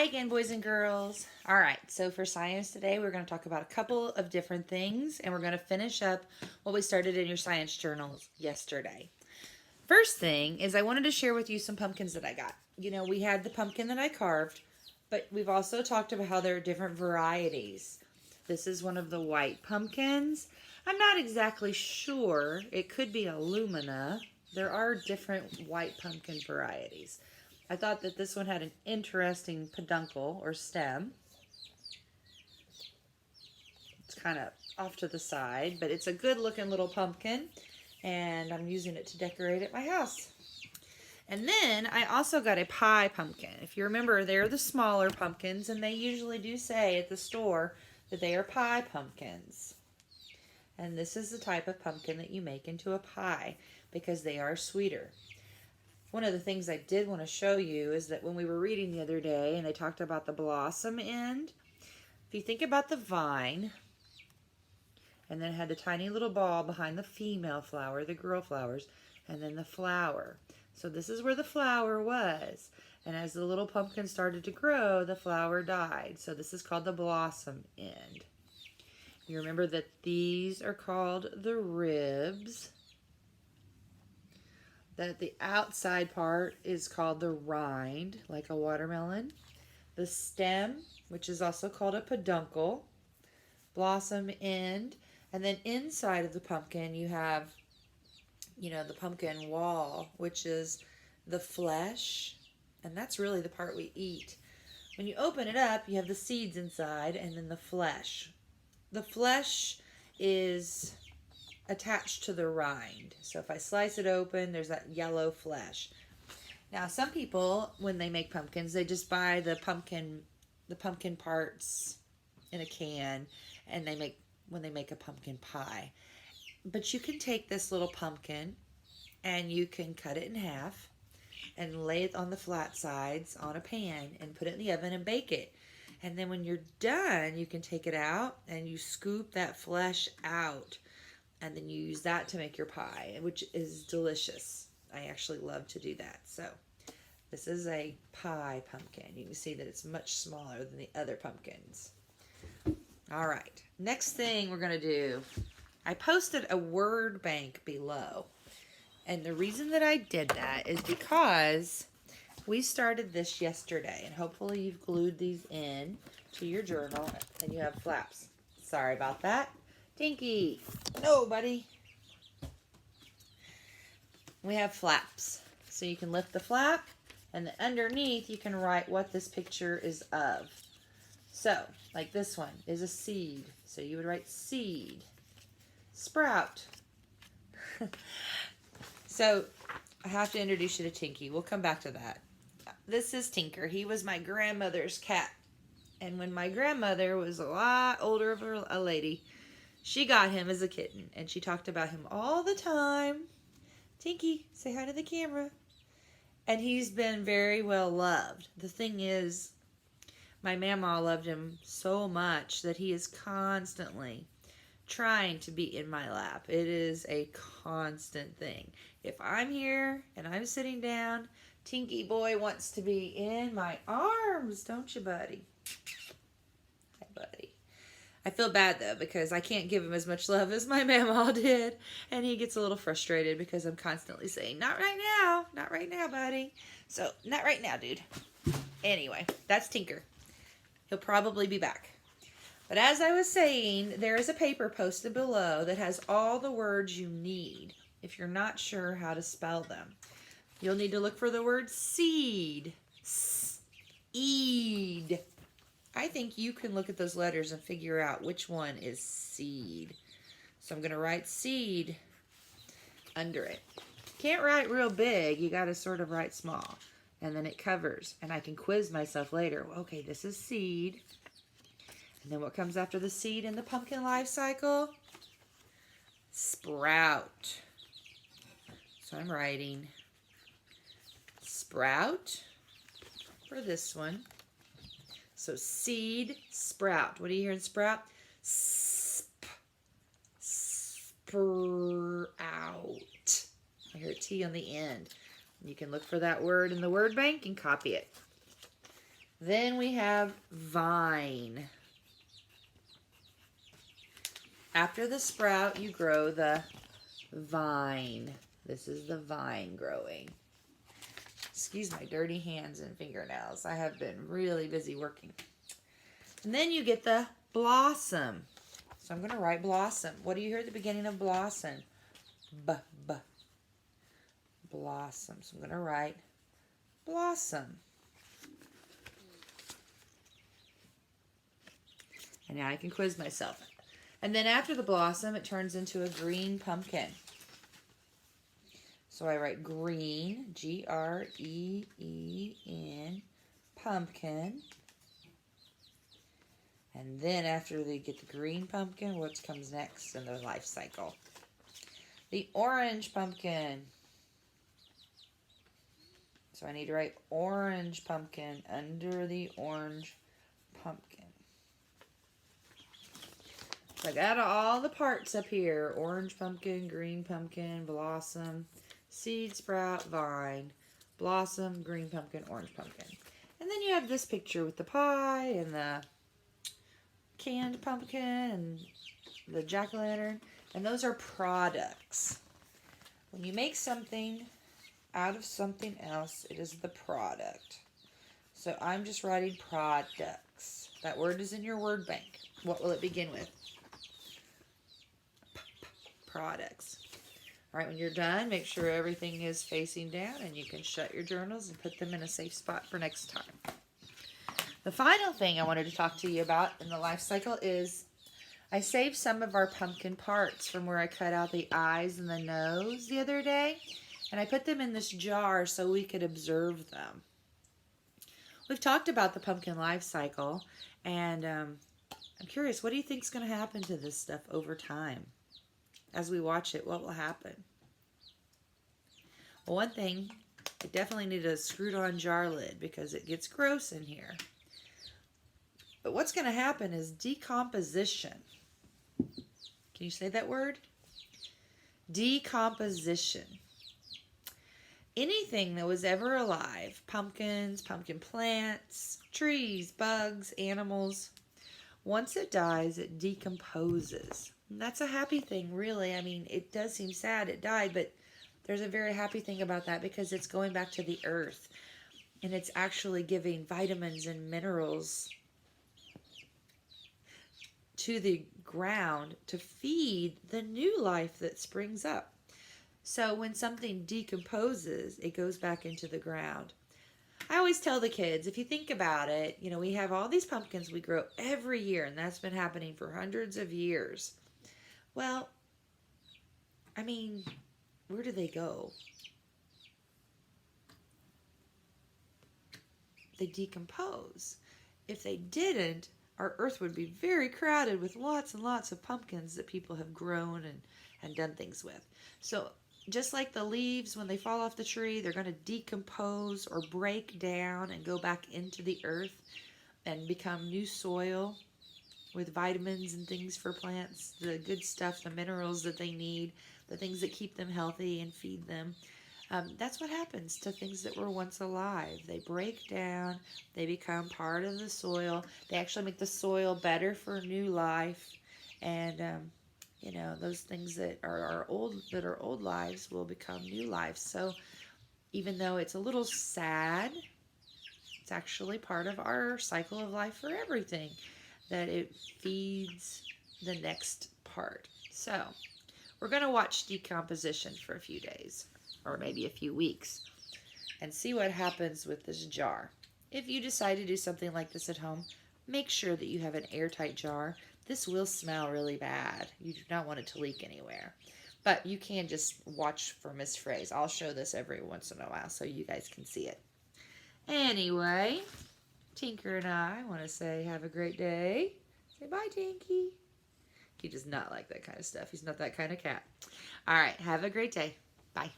Hi again, boys and girls. All right, so for science today, we're going to talk about a couple of different things, and we're going to finish up what we started in your science journals yesterday. First thing is I wanted to share with you some pumpkins that I got. You know, we had the pumpkin that I carved, but we've also talked about how there are different varieties. This is one of the white pumpkins. I'm not exactly sure. It could be Illumina. There are different white pumpkin varieties. I thought that this one had an interesting peduncle or stem. It's kind of off to the side, but it's a good looking little pumpkin, and I'm using it to decorate at my house. And then I also got a pie pumpkin. If you remember, they're the smaller pumpkins, and they usually do say at the store that they are pie pumpkins. And this is the type of pumpkin that you make into a pie because they are sweeter. One of the things I did want to show you is that when we were reading the other day and they talked about the blossom end, if you think about the vine, and then it had the tiny little ball behind the female flower, the girl flowers, and then the flower. So this is where the flower was. And as the little pumpkin started to grow, the flower died. So this is called the blossom end. You remember that these are called the ribs. That the outside part is called the rind, like a watermelon. The stem, which is also called a peduncle. Blossom end. And then inside of the pumpkin you have, the pumpkin wall, which is the flesh. And that's really the part we eat. When you open it up, you have the seeds inside and then the flesh. The flesh is attached to the rind. So if I slice it open, there's that yellow flesh. Now, some people, when they make pumpkins, they just buy the pumpkin parts in a can, and when they make a pumpkin pie. But you can take this little pumpkin and you can cut it in half and lay it on the flat sides on a pan and put it in the oven and bake it. And then when you're done, you can take it out and you scoop that flesh out. And then you use that to make your pie, which is delicious. I actually love to do that. So this is a pie pumpkin. You can see that it's much smaller than the other pumpkins. All right, next thing we're going to do, I posted a word bank below. And the reason that I did that is because we started this yesterday. And hopefully you've glued these in to your journal and you have flaps. Sorry about that. Tinky, no, buddy. We have flaps. So you can lift the flap, and then underneath you can write what this picture is of. So, like this one is a seed. So you would write seed. Sprout. So, I have to introduce you to Tinky. We'll come back to that. This is Tinker. He was my grandmother's cat. And when my grandmother was a lot older of a lady, she got him as a kitten, and she talked about him all the time. Tinky, say hi to the camera. And he's been very well loved. The thing is, my mama loved him so much that he is constantly trying to be in my lap. It is a constant thing. If I'm here and I'm sitting down, Tinky boy wants to be in my arms, don't you, buddy? Hi, buddy. I feel bad, though, because I can't give him as much love as my mama did. And he gets a little frustrated because I'm constantly saying, not right now. Not right now, buddy. So, not right now, dude. Anyway, that's Tinker. He'll probably be back. But as I was saying, there is a paper posted below that has all the words you need if you're not sure how to spell them. You'll need to look for the word seed. Seed. I think you can look at those letters and figure out which one is seed. So I'm going to write seed under it. Can't write real big. You got to sort of write small. And then it covers. And I can quiz myself later. Okay, this is seed. And then what comes after the seed in the pumpkin life cycle? Sprout. So I'm writing sprout for this one. So seed, sprout. What do you hear in sprout? Sprout. I hear a T on the end. You can look for that word in the word bank and copy it. Then we have vine. After the sprout, you grow the vine. This is the vine growing. Excuse my dirty hands and fingernails. I have been really busy working. And then you get the blossom. So I'm going to write blossom. What do you hear at the beginning of blossom? B, b. Blossom. So I'm going to write blossom. And now I can quiz myself. And then after the blossom, it turns into a green pumpkin. So I write green, G-R-E-E-N, pumpkin. And then after they get the green pumpkin, what comes next in the life cycle? The orange pumpkin. So I need to write orange pumpkin under the orange pumpkin. So I got all the parts up here. Orange pumpkin, green pumpkin, blossom, seed, sprout, vine, blossom, green pumpkin, orange pumpkin. And then you have this picture with the pie and the canned pumpkin and the jack-o'-lantern. And those are products. When you make something out of something else, it is the product. So I'm just writing products. That word is in your word bank. What will it begin with? Products. All right, when you're done, make sure everything is facing down and you can shut your journals and put them in a safe spot for next time. The final thing I wanted to talk to you about in the life cycle is I saved some of our pumpkin parts from where I cut out the eyes and the nose the other day, and I put them in this jar so we could observe them. We've talked about the pumpkin life cycle, and I'm curious, what do you think is going to happen to this stuff over time? As we watch it, what will happen? Well, one thing, I definitely need a screwed-on jar lid because it gets gross in here. But what's going to happen is decomposition. Can you say that word? Decomposition. Anything that was ever alive, pumpkins, pumpkin plants, trees, bugs, animals, once it dies, it decomposes. And that's a happy thing, really. I mean, it does seem sad it died, but there's a very happy thing about that because it's going back to the earth. And it's actually giving vitamins and minerals to the ground to feed the new life that springs up. So when something decomposes, it goes back into the ground. I always tell the kids, if you think about it, you know, we have all these pumpkins we grow every year, and that's been happening for hundreds of years. Well, I mean, where do they go? They decompose. If they didn't, our earth would be very crowded with lots and lots of pumpkins that people have grown and done things with. So just like the leaves, when they fall off the tree, they're going to decompose or break down and go back into the earth and become new soil with vitamins and things for plants, the good stuff, the minerals that they need, the things that keep them healthy and feed them. That's what happens to things that were once alive. They break down, they become part of the soil. They actually make the soil better for new life. And, you know, those things that are old lives will become new lives. So even though it's a little sad, it's actually part of our cycle of life for everything, that it feeds the next part. So we're going to watch decomposition for a few days, or maybe a few weeks, and see what happens with this jar. If you decide to do something like this at home, make sure that you have an airtight jar. This will smell really bad. You do not want it to leak anywhere. But you can just watch for misphrase. I'll show this every once in a while so you guys can see it. Anyway, Tinker and I want to say have a great day. Say bye, Tinky. He does not like that kind of stuff. He's not that kind of cat. All right, have a great day. Bye.